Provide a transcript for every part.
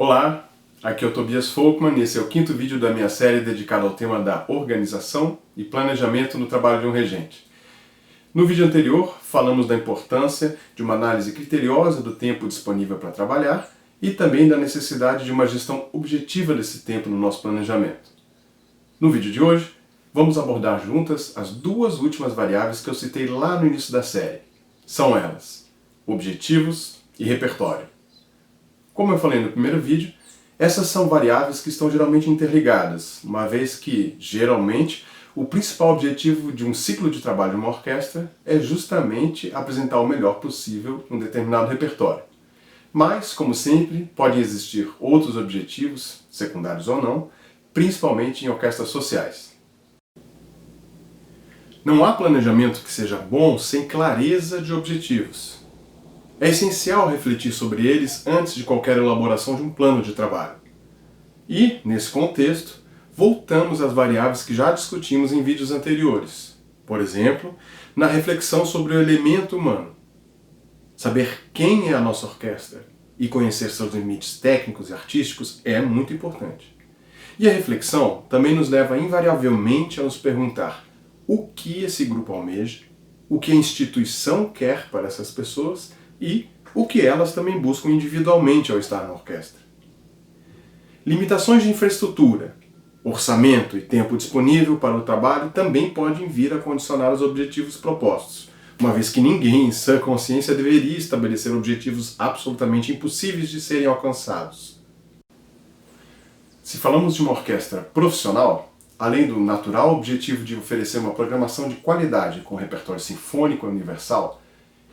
Olá, aqui é o Tobias Folkman e esse é o quinto vídeo da minha série dedicada ao tema da organização e planejamento no trabalho de um regente. No vídeo anterior, falamos da importância de uma análise criteriosa do tempo disponível para trabalhar e também da necessidade de uma gestão objetiva desse tempo no nosso planejamento. No vídeo de hoje, vamos abordar juntas as duas últimas variáveis que eu citei lá no início da série. São elas: objetivos e repertório. Como eu falei no primeiro vídeo, essas são variáveis que estão geralmente interligadas, uma vez que, geralmente, o principal objetivo de um ciclo de trabalho de uma orquestra é justamente apresentar o melhor possível um determinado repertório. Mas, como sempre, podem existir outros objetivos, secundários ou não, principalmente em orquestras sociais. Não há planejamento que seja bom sem clareza de objetivos. É essencial refletir sobre eles antes de qualquer elaboração de um plano de trabalho. E, nesse contexto, voltamos às variáveis que já discutimos em vídeos anteriores. Por exemplo, na reflexão sobre o elemento humano. Saber quem é a nossa orquestra e conhecer seus limites técnicos e artísticos é muito importante. E a reflexão também nos leva invariavelmente a nos perguntar o que esse grupo almeja, o que a instituição quer para essas pessoas e o que elas também buscam individualmente ao estar na orquestra. Limitações de infraestrutura, orçamento e tempo disponível para o trabalho também podem vir a condicionar os objetivos propostos, uma vez que ninguém em sã consciência deveria estabelecer objetivos absolutamente impossíveis de serem alcançados. Se falamos de uma orquestra profissional, além do natural objetivo de oferecer uma programação de qualidade com repertório sinfônico e universal,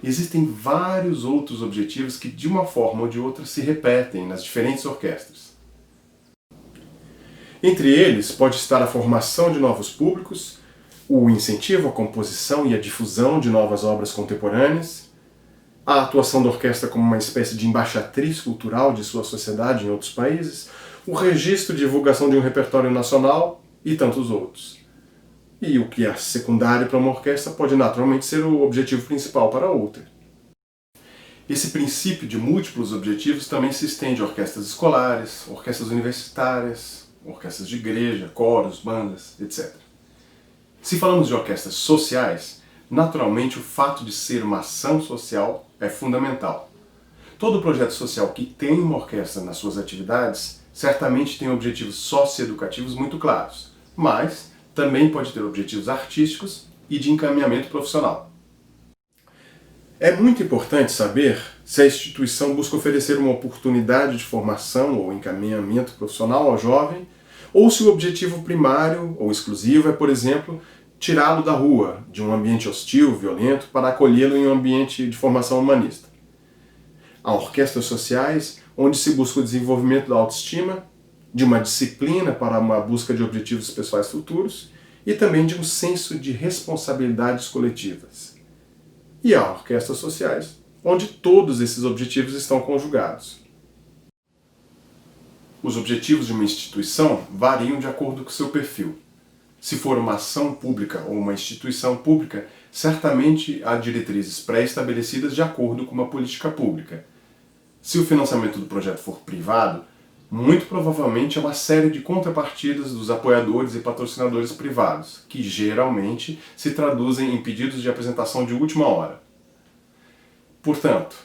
existem vários outros objetivos que, de uma forma ou de outra, se repetem nas diferentes orquestras. Entre eles, pode estar a formação de novos públicos, o incentivo à composição e à difusão de novas obras contemporâneas, a atuação da orquestra como uma espécie de embaixatriz cultural de sua sociedade em outros países, o registro e divulgação de um repertório nacional e tantos outros. E o que é secundário para uma orquestra pode naturalmente ser o objetivo principal para outra. Esse princípio de múltiplos objetivos também se estende a orquestras escolares, orquestras universitárias, orquestras de igreja, coros, bandas, etc. Se falamos de orquestras sociais, naturalmente o fato de ser uma ação social é fundamental. Todo projeto social que tem uma orquestra nas suas atividades certamente tem objetivos socioeducativos muito claros, mas também pode ter objetivos artísticos e de encaminhamento profissional. É muito importante saber se a instituição busca oferecer uma oportunidade de formação ou encaminhamento profissional ao jovem, ou se o objetivo primário ou exclusivo é, por exemplo, tirá-lo da rua, de um ambiente hostil, violento, para acolhê-lo em um ambiente de formação humanista. Há orquestras sociais onde se busca o desenvolvimento da autoestima, de uma disciplina para uma busca de objetivos pessoais futuros e também de um senso de responsabilidades coletivas. E há orquestras sociais onde todos esses objetivos estão conjugados. Os objetivos de uma instituição variam de acordo com seu perfil. Se for uma ação pública ou uma instituição pública, certamente há diretrizes pré-estabelecidas de acordo com uma política pública. Se o financiamento do projeto for privado, muito provavelmente é uma série de contrapartidas dos apoiadores e patrocinadores privados, que geralmente se traduzem em pedidos de apresentação de última hora. Portanto,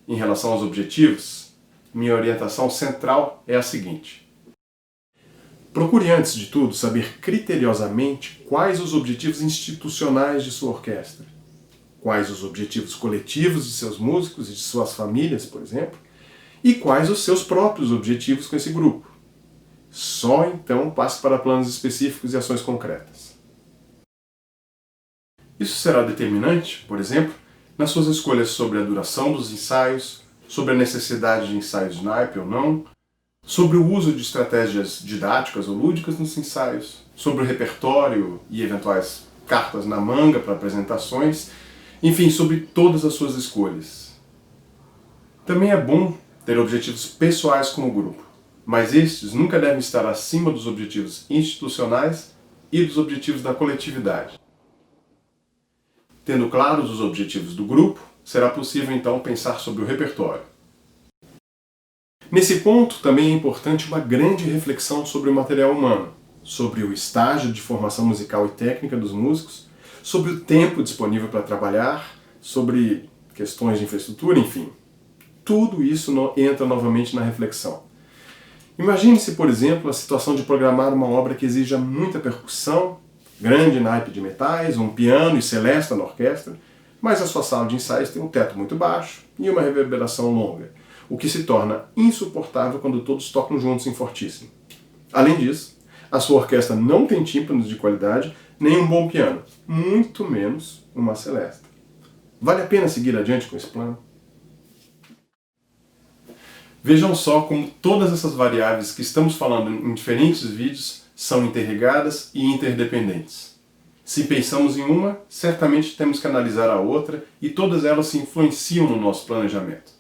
em relação aos objetivos, minha orientação central é a seguinte: procure antes de tudo saber criteriosamente quais os objetivos institucionais de sua orquestra, quais os objetivos coletivos de seus músicos e de suas famílias, por exemplo, e quais os seus próprios objetivos com esse grupo. Só então passe para planos específicos e ações concretas. Isso será determinante, por exemplo, nas suas escolhas sobre a duração dos ensaios, sobre a necessidade de ensaios de naipe ou não, sobre o uso de estratégias didáticas ou lúdicas nos ensaios, sobre o repertório e eventuais cartas na manga para apresentações, enfim, sobre todas as suas escolhas. Também é bom ter objetivos pessoais como grupo, mas estes nunca devem estar acima dos objetivos institucionais e dos objetivos da coletividade. Tendo claros os objetivos do grupo, será possível então pensar sobre o repertório. Nesse ponto, também é importante uma grande reflexão sobre o material humano, sobre o estágio de formação musical e técnica dos músicos, sobre o tempo disponível para trabalhar, sobre questões de infraestrutura, enfim. Tudo isso entra novamente na reflexão. Imagine-se, por exemplo, a situação de programar uma obra que exija muita percussão, grande naipe de metais, um piano e celesta na orquestra, mas a sua sala de ensaios tem um teto muito baixo e uma reverberação longa, o que se torna insuportável quando todos tocam juntos em fortíssimo. Além disso, a sua orquestra não tem tímpanos de qualidade, nem um bom piano, muito menos uma celesta. Vale a pena seguir adiante com esse plano? Vejam só como todas essas variáveis que estamos falando em diferentes vídeos são interligadas e interdependentes. Se pensamos em uma, certamente temos que analisar a outra e todas elas se influenciam no nosso planejamento.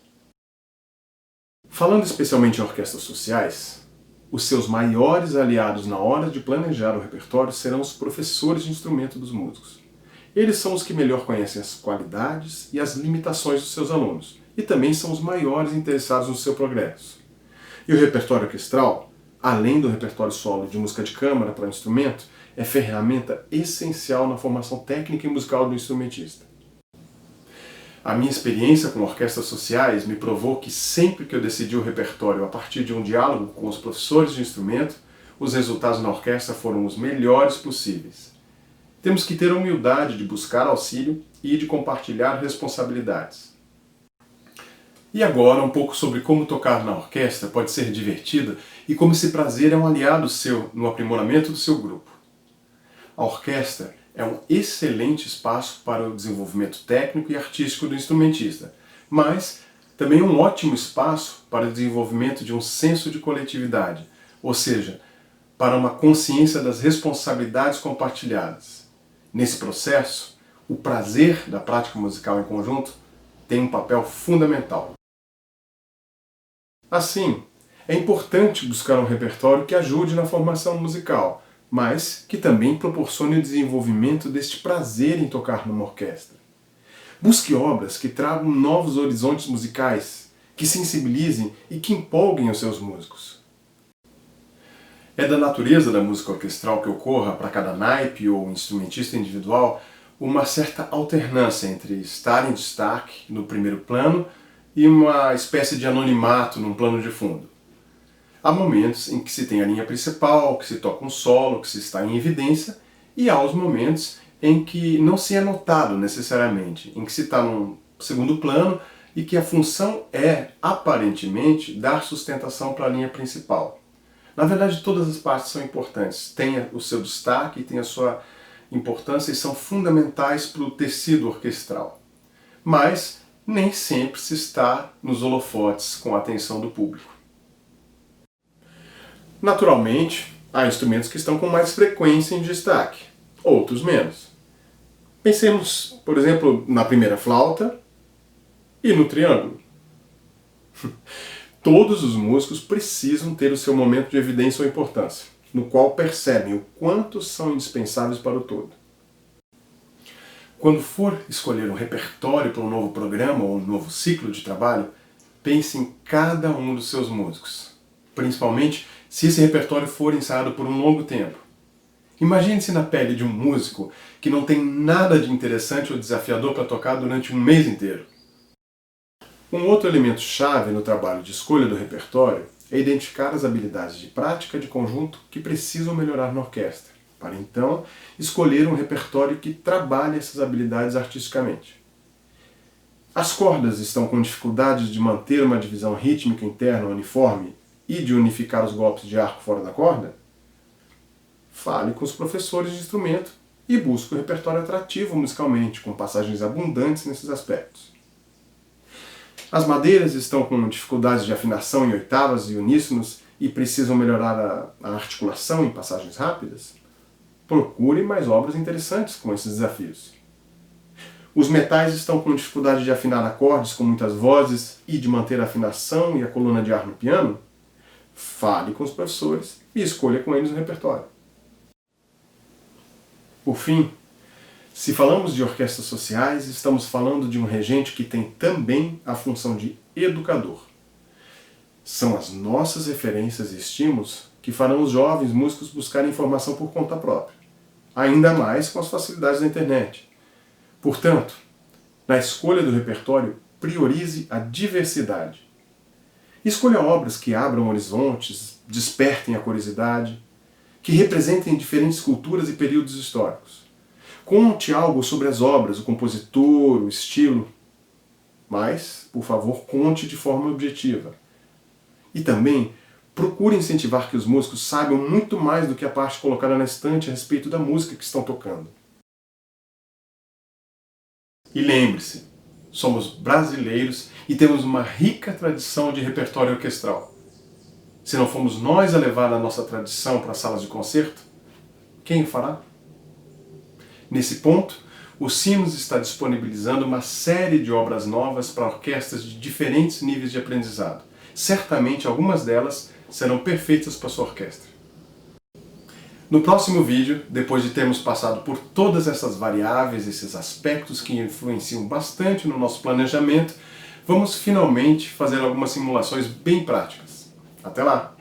Falando especialmente em orquestras sociais, os seus maiores aliados na hora de planejar o repertório serão os professores de instrumento dos músicos. Eles são os que melhor conhecem as qualidades e as limitações dos seus alunos, e também são os maiores interessados no seu progresso. E o repertório orquestral, além do repertório solo de música de câmara para instrumento, é ferramenta essencial na formação técnica e musical do instrumentista. A minha experiência com orquestras sociais me provou que sempre que eu decidi o repertório a partir de um diálogo com os professores de instrumento, os resultados na orquestra foram os melhores possíveis. Temos que ter a humildade de buscar auxílio e de compartilhar responsabilidades. E agora um pouco sobre como tocar na orquestra pode ser divertido e como esse prazer é um aliado seu no aprimoramento do seu grupo. A orquestra é um excelente espaço para o desenvolvimento técnico e artístico do instrumentista, mas também um ótimo espaço para o desenvolvimento de um senso de coletividade, ou seja, para uma consciência das responsabilidades compartilhadas. Nesse processo, o prazer da prática musical em conjunto tem um papel fundamental. Assim, é importante buscar um repertório que ajude na formação musical, mas que também proporcione o desenvolvimento deste prazer em tocar numa orquestra. Busque obras que tragam novos horizontes musicais, que sensibilizem e que empolguem os seus músicos. É da natureza da música orquestral que ocorra para cada naipe ou instrumentista individual uma certa alternância entre estar em destaque no primeiro plano e uma espécie de anonimato num plano de fundo. Há momentos em que se tem a linha principal, que se toca um solo, que se está em evidência, e há os momentos em que não se é notado necessariamente, em que se está num segundo plano e que a função é, aparentemente, dar sustentação para a linha principal. Na verdade, todas as partes são importantes, têm o seu destaque, têm a sua importância e são fundamentais para o tecido orquestral. Mas nem sempre se está nos holofotes com a atenção do público. Naturalmente, há instrumentos que estão com mais frequência em destaque, outros menos. Pensemos, por exemplo, na primeira flauta e no triângulo. Todos os músicos precisam ter o seu momento de evidência ou importância, no qual percebem o quanto são indispensáveis para o todo. Quando for escolher um repertório para um novo programa ou um novo ciclo de trabalho, pense em cada um dos seus músicos, principalmente se esse repertório for ensaiado por um longo tempo. Imagine-se na pele de um músico que não tem nada de interessante ou desafiador para tocar durante um mês inteiro. Um outro elemento chave no trabalho de escolha do repertório é identificar as habilidades de prática de conjunto que precisam melhorar na orquestra, para então escolher um repertório que trabalhe essas habilidades artisticamente. As cordas estão com dificuldades de manter uma divisão rítmica interna uniforme e de unificar os golpes de arco fora da corda? Fale com os professores de instrumento e busque um repertório atrativo musicalmente, com passagens abundantes nesses aspectos. As madeiras estão com dificuldades de afinação em oitavas e uníssonos e precisam melhorar a articulação em passagens rápidas? Procure mais obras interessantes com esses desafios. Os metais estão com dificuldade de afinar acordes com muitas vozes e de manter a afinação e a coluna de ar no piano? Fale com os professores e escolha com eles um repertório. Por fim, se falamos de orquestras sociais, estamos falando de um regente que tem também a função de educador. São as nossas referências e estímulos que farão os jovens músicos buscarem informação por conta própria, ainda mais com as facilidades da internet. Portanto, na escolha do repertório, priorize a diversidade. Escolha obras que abram horizontes, despertem a curiosidade, que representem diferentes culturas e períodos históricos. Conte algo sobre as obras, o compositor, o estilo, mas, por favor, conte de forma objetiva. E também procure incentivar que os músicos saibam muito mais do que a parte colocada na estante a respeito da música que estão tocando. E lembre-se, somos brasileiros e temos uma rica tradição de repertório orquestral. Se não fomos nós a levar a nossa tradição para as salas de concerto, quem o fará? Nesse ponto, o Sinos está disponibilizando uma série de obras novas para orquestras de diferentes níveis de aprendizado. Certamente algumas delas serão perfeitas para sua orquestra. No próximo vídeo, depois de termos passado por todas essas variáveis, esses aspectos que influenciam bastante no nosso planejamento, vamos finalmente fazer algumas simulações bem práticas. Até lá!